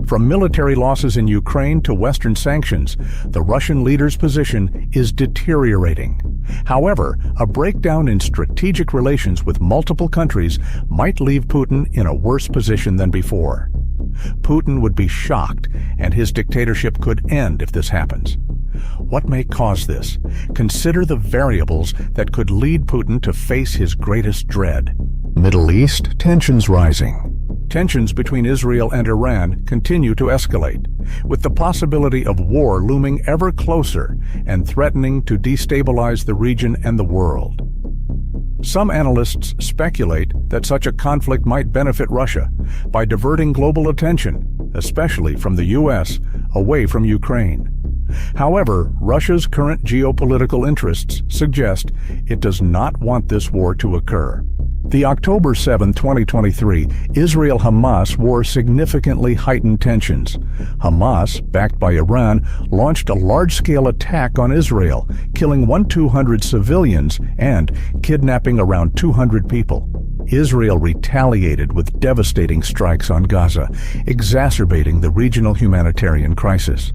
From military losses in Ukraine to Western sanctions, the Russian leader's position is deteriorating. However, a breakdown in strategic relations with multiple countries might leave Putin in a worse position than before. Putin would be shocked, and his dictatorship could end if this happens. What may cause this? Consider the variables that could lead Putin to face his greatest dread. Middle East, tensions rising. Tensions between Israel and Iran continue to escalate, with the possibility of war looming ever closer and threatening to destabilize the region and the world. Some analysts speculate that such a conflict might benefit Russia by diverting global attention, especially from the U.S., away from Ukraine. However, Russia's current geopolitical interests suggest it does not want this war to occur. The October 7, 2023, Israel-Hamas war significantly heightened tensions. Hamas, backed by Iran, launched a large-scale attack on Israel, killing 200 civilians and kidnapping around 200 people. Israel retaliated with devastating strikes on Gaza, exacerbating the regional humanitarian crisis.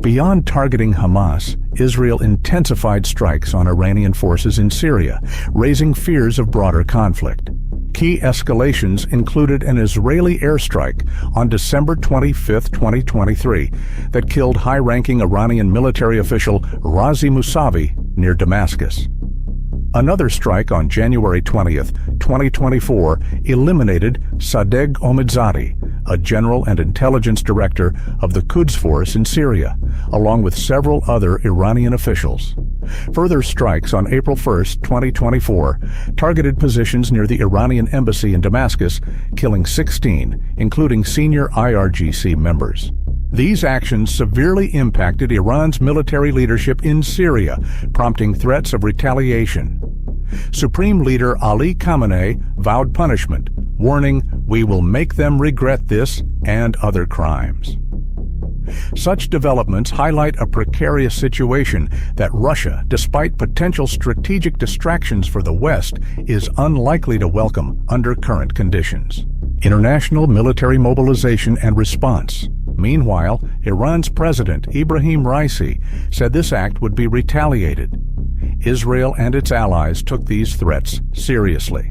Beyond targeting Hamas, Israel intensified strikes on Iranian forces in Syria, raising fears of broader conflict. Key escalations included an Israeli airstrike on December 25, 2023, that killed high-ranking Iranian military official Razi Mousavi near Damascus. Another strike on January 20, 2024, eliminated Sadegh Omidzadi, a general and intelligence director of the Quds Force in Syria, along with several other Iranian officials. Further strikes on April 1, 2024, targeted positions near the Iranian embassy in Damascus, killing 16, including senior IRGC members. These actions severely impacted Iran's military leadership in Syria, prompting threats of retaliation. Supreme Leader Ali Khamenei vowed punishment, warning, "We will make them regret this and other crimes." Such developments highlight a precarious situation that Russia, despite potential strategic distractions for the West, is unlikely to welcome under current conditions. International military mobilization and response. Meanwhile, Iran's President Ibrahim Raisi said this act would be retaliated. Israel and its allies took these threats seriously.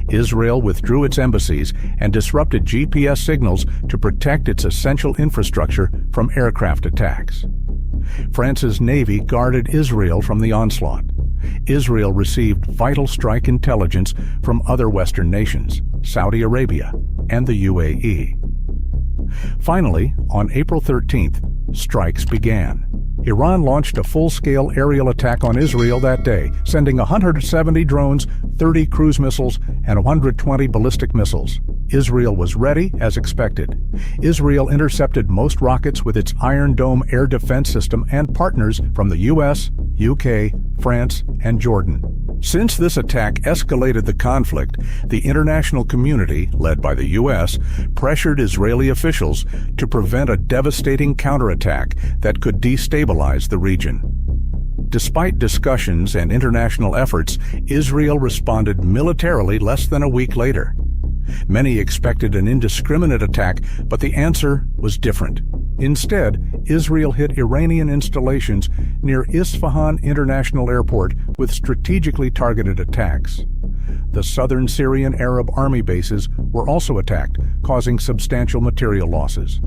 Israel withdrew its embassies and disrupted GPS signals to protect its essential infrastructure from aircraft attacks. France's Navy guarded Israel from the onslaught. Israel received vital strike intelligence from other Western nations, Saudi Arabia, and the UAE. Finally, on April 13th, strikes began. Iran launched a full-scale aerial attack on Israel that day, sending 170 drones, 30 cruise missiles, and 120 ballistic missiles. Israel was ready, as expected. Israel intercepted most rockets with its Iron Dome air defense system and partners from the U.S., UK, France, and Jordan. Since this attack escalated the conflict, the international community, led by the U.S., pressured Israeli officials to prevent a devastating counterattack that could destabilize the region. Despite discussions and international efforts, Israel responded militarily less than a week later. Many expected an indiscriminate attack, but the answer was different. Instead, Israel hit Iranian installations near Isfahan International Airport with strategically targeted attacks. The southern Syrian Arab army bases were also attacked, causing substantial material losses.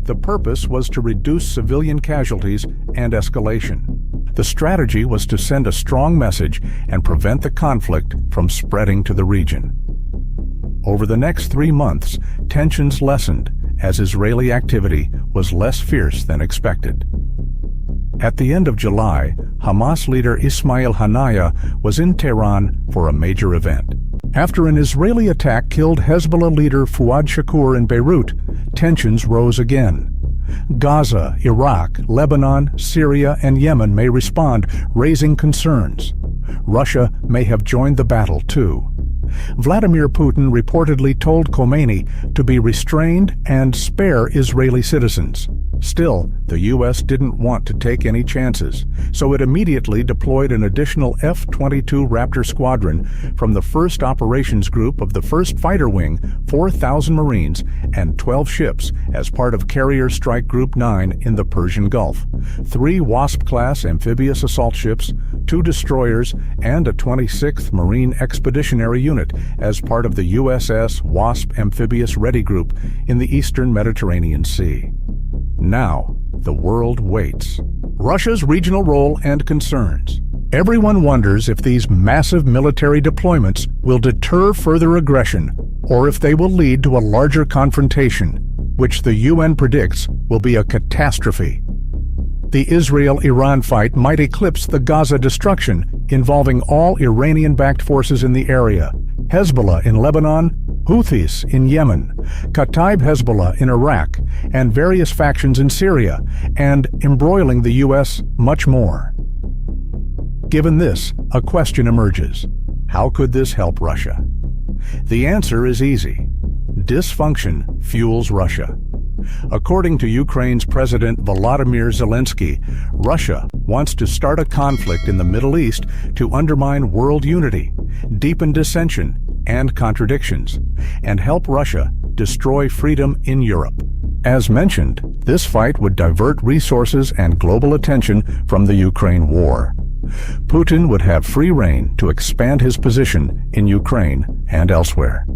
The purpose was to reduce civilian casualties and escalation. The strategy was to send a strong message and prevent the conflict from spreading to the region. Over the next 3 months, tensions lessened as Israeli activity was less fierce than expected. At the end of July, Hamas leader Ismail Haniyeh was in Tehran for a major event. After an Israeli attack killed Hezbollah leader Fuad Shakur in Beirut, tensions rose again. Gaza, Iraq, Lebanon, Syria, and Yemen may respond, raising concerns. Russia may have joined the battle too. Vladimir Putin reportedly told Khomeini to be restrained and spare Israeli citizens. Still, the U.S. didn't want to take any chances, so it immediately deployed an additional F-22 Raptor squadron from the 1st Operations Group of the 1st Fighter Wing, 4,000 Marines, and 12 ships as part of Carrier Strike Group 9 in the Persian Gulf, 3 Wasp-class amphibious assault ships, 2 destroyers, and a 26th Marine Expeditionary Unit as part of the USS Wasp Amphibious Ready Group in the eastern Mediterranean Sea. Now, the world waits. Russia's regional role and concerns. Everyone wonders if these massive military deployments will deter further aggression or if they will lead to a larger confrontation, which the UN predicts will be a catastrophe. The Israel-Iran fight might eclipse the Gaza destruction involving all Iranian-backed forces in the area, Hezbollah in Lebanon, Houthis in Yemen, Kataib Hezbollah in Iraq, and various factions in Syria, and embroiling the U.S. much more. Given this, a question emerges. How could this help Russia? The answer is easy. Dysfunction fuels Russia. According to Ukraine's President Volodymyr Zelensky, Russia wants to start a conflict in the Middle East to undermine world unity, deepen dissension and contradictions, and help Russia destroy freedom in Europe. As mentioned, this fight would divert resources and global attention from the Ukraine war. Putin would have free rein to expand his position in Ukraine and elsewhere.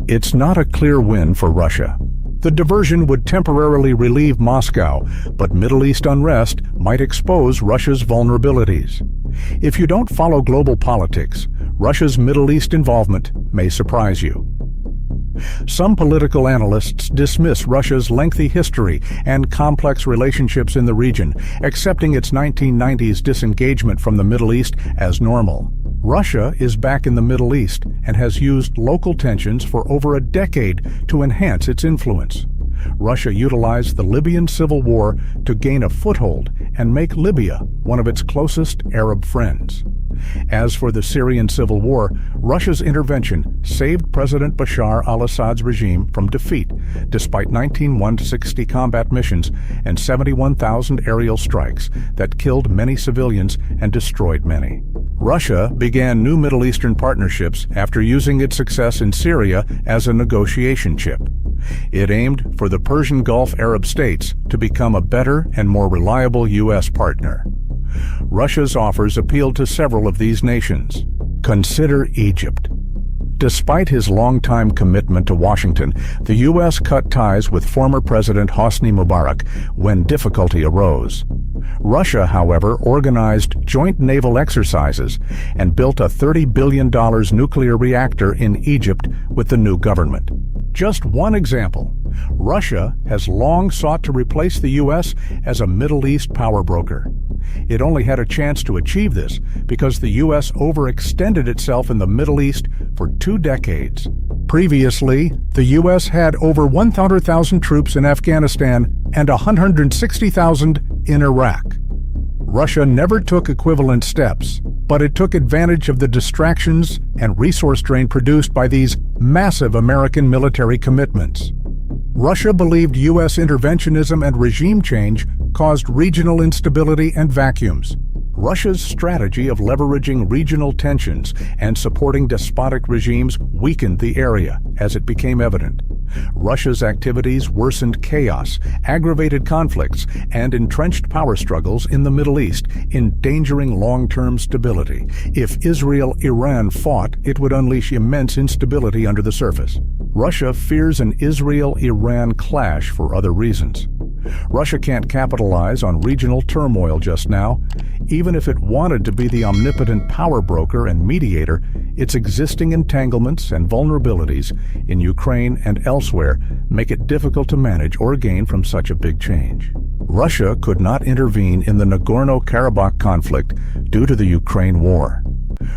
It's not a clear win for Russia. The diversion would temporarily relieve Moscow, but Middle East unrest might expose Russia's vulnerabilities. If you don't follow global politics, Russia's Middle East involvement may surprise you. Some political analysts dismiss Russia's lengthy history and complex relationships in the region, accepting its 1990s disengagement from the Middle East as normal. Russia is back in the Middle East and has used local tensions for over a decade to enhance its influence. Russia utilized the Libyan civil war to gain a foothold and make Libya one of its closest Arab friends. As for the Syrian civil war, Russia's intervention saved President Bashar al-Assad's regime from defeat, despite 19 160 combat missions and 71,000 aerial strikes that killed many civilians and destroyed many. Russia began new Middle Eastern partnerships after using its success in Syria as a negotiation chip. It aimed for the Persian Gulf Arab states to become a better and more reliable U.S. partner. Russia's offers appealed to several of these nations. Consider Egypt. Despite his longtime commitment to Washington, the U.S. cut ties with former President Hosni Mubarak when difficulty arose. Russia, however, organized joint naval exercises and built a $30 billion nuclear reactor in Egypt with the new government. Just one example, Russia has long sought to replace the U.S. as a Middle East power broker. It only had a chance to achieve this because the U.S. overextended itself in the Middle East for 2 decades. Previously, the U.S. had over 100,000 troops in Afghanistan and 160,000 in Iraq. Russia never took equivalent steps, but it took advantage of the distractions and resource drain produced by these massive American military commitments. Russia believed U.S. interventionism and regime change caused regional instability and vacuums. Russia's strategy of leveraging regional tensions and supporting despotic regimes weakened the area, as it became evident. Russia's activities worsened chaos, aggravated conflicts, and entrenched power struggles in the Middle East, endangering long-term stability. If Israel-Iran fought, it would unleash immense instability under the surface. Russia fears an Israel-Iran clash for other reasons. Russia can't capitalize on regional turmoil just now. Even if it wanted to be the omnipotent power broker and mediator, its existing entanglements and vulnerabilities in Ukraine and elsewhere make it difficult to manage or gain from such a big change. Russia could not intervene in the Nagorno-Karabakh conflict due to the Ukraine war.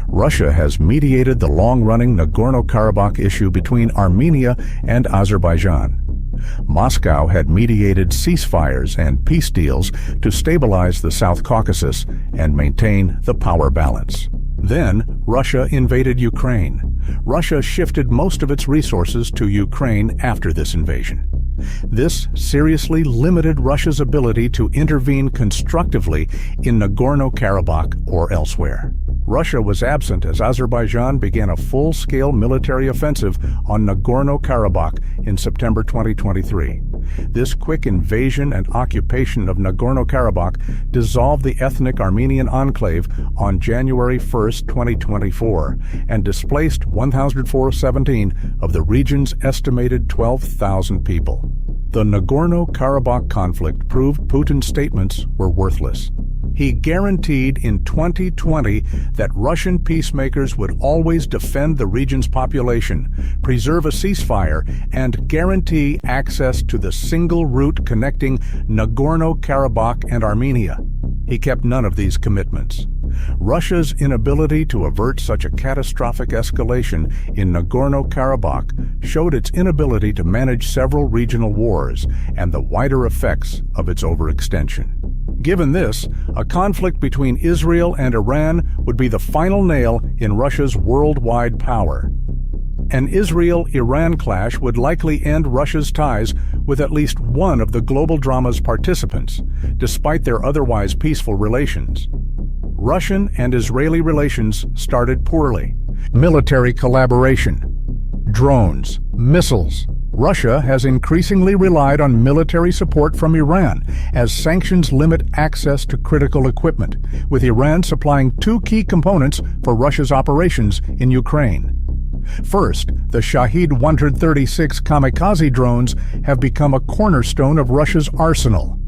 Russia has mediated the long-running Nagorno-Karabakh issue between Armenia and Azerbaijan. Moscow had mediated ceasefires and peace deals to stabilize the South Caucasus and maintain the power balance. Then, Russia invaded Ukraine. Russia shifted most of its resources to Ukraine after this invasion. This seriously limited Russia's ability to intervene constructively in Nagorno-Karabakh or elsewhere. Russia was absent as Azerbaijan began a full-scale military offensive on Nagorno-Karabakh in September 2023. This quick invasion and occupation of Nagorno-Karabakh dissolved the ethnic Armenian enclave on January 1, 2024, and displaced 1,417 of the region's estimated 12,000 people. The Nagorno-Karabakh conflict proved Putin's statements were worthless. He guaranteed in 2020 that Russian peacemakers would always defend the region's population, preserve a ceasefire, and guarantee access to the single route connecting Nagorno-Karabakh and Armenia. He kept none of these commitments. Russia's inability to avert such a catastrophic escalation in Nagorno-Karabakh showed its inability to manage several regional wars and the wider effects of its overextension. Given this, a conflict between Israel and Iran would be the final nail in Russia's worldwide power. An Israel-Iran clash would likely end Russia's ties with at least one of the global drama's participants, despite their otherwise peaceful relations. Russian and Israeli relations started poorly. Military collaboration, drones, missiles. Russia has increasingly relied on military support from Iran as sanctions limit access to critical equipment, with Iran supplying two key components for Russia's operations in Ukraine. First, the Shahed 136 kamikaze drones have become a cornerstone of Russia's arsenal.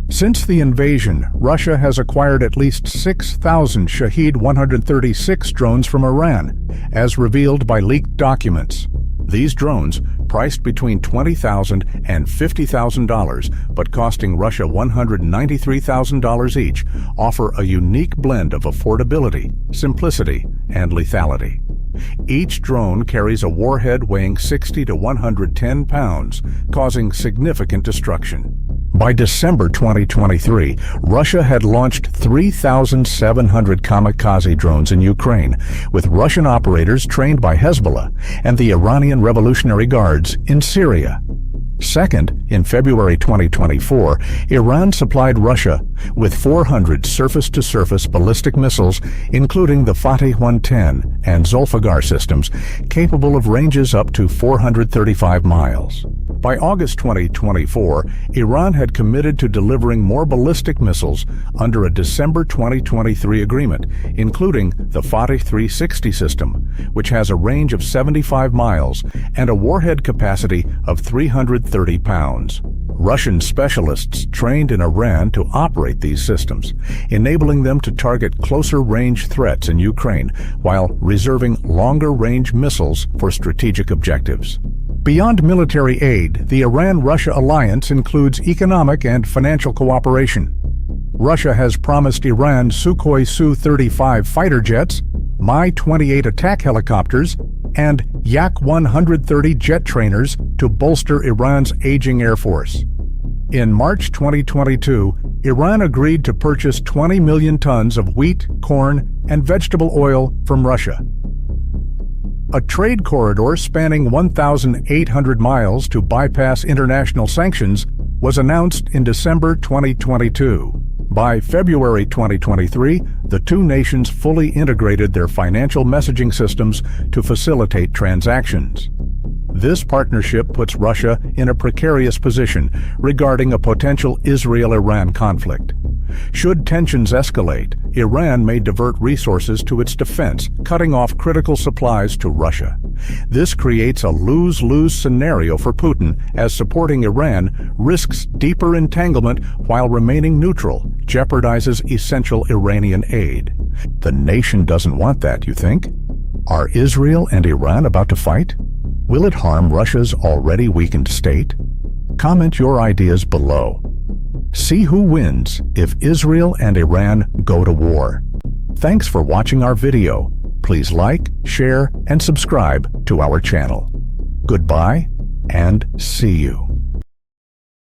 Since the invasion, Russia has acquired at least 6,000 Shahed 136 drones from Iran, as revealed by leaked documents. These drones, priced between $20,000 and $50,000 but costing Russia $193,000 each, offer a unique blend of affordability, simplicity, and lethality. Each drone carries a warhead weighing 60 to 110 pounds, causing significant destruction. By December 2023, Russia had launched 3,700 kamikaze drones in Ukraine, with Russian operators trained by Hezbollah and the Iranian Revolutionary Guards in Syria. Second, in February 2024, Iran supplied Russia with 400 surface-to-surface ballistic missiles, including the Fateh 110 and Zulfiqar systems, capable of ranges up to 435 miles. By August 2024, Iran had committed to delivering more ballistic missiles under a December 2023 agreement, including the Fateh 360 system, which has a range of 75 miles and a warhead capacity of 330 pounds. Russian specialists trained in Iran to operate these systems, enabling them to target closer-range threats in Ukraine while reserving longer-range missiles for strategic objectives. Beyond military aid, the Iran-Russia alliance includes economic and financial cooperation. Russia has promised Iran Sukhoi Su-35 fighter jets, Mi-28 attack helicopters, and Yak-130 jet trainers to bolster Iran's aging air force. In March 2022, Iran agreed to purchase 20 million tons of wheat, corn, and vegetable oil from Russia. A trade corridor spanning 1,800 miles to bypass international sanctions was announced in December 2022. By February 2023, the two nations fully integrated their financial messaging systems to facilitate transactions. This partnership puts Russia in a precarious position regarding a potential Israel-Iran conflict. Should tensions escalate, Iran may divert resources to its defense, cutting off critical supplies to Russia. This creates a lose-lose scenario for Putin, as supporting Iran risks deeper entanglement while remaining neutral, jeopardizes essential Iranian aid. The nation doesn't want that, you think? Are Israel and Iran about to fight? Will it harm Russia's already weakened state? Comment your ideas below. See who wins if Israel and Iran go to war. Thanks for watching our video. Please like, share, and subscribe to our channel. Goodbye, and see you.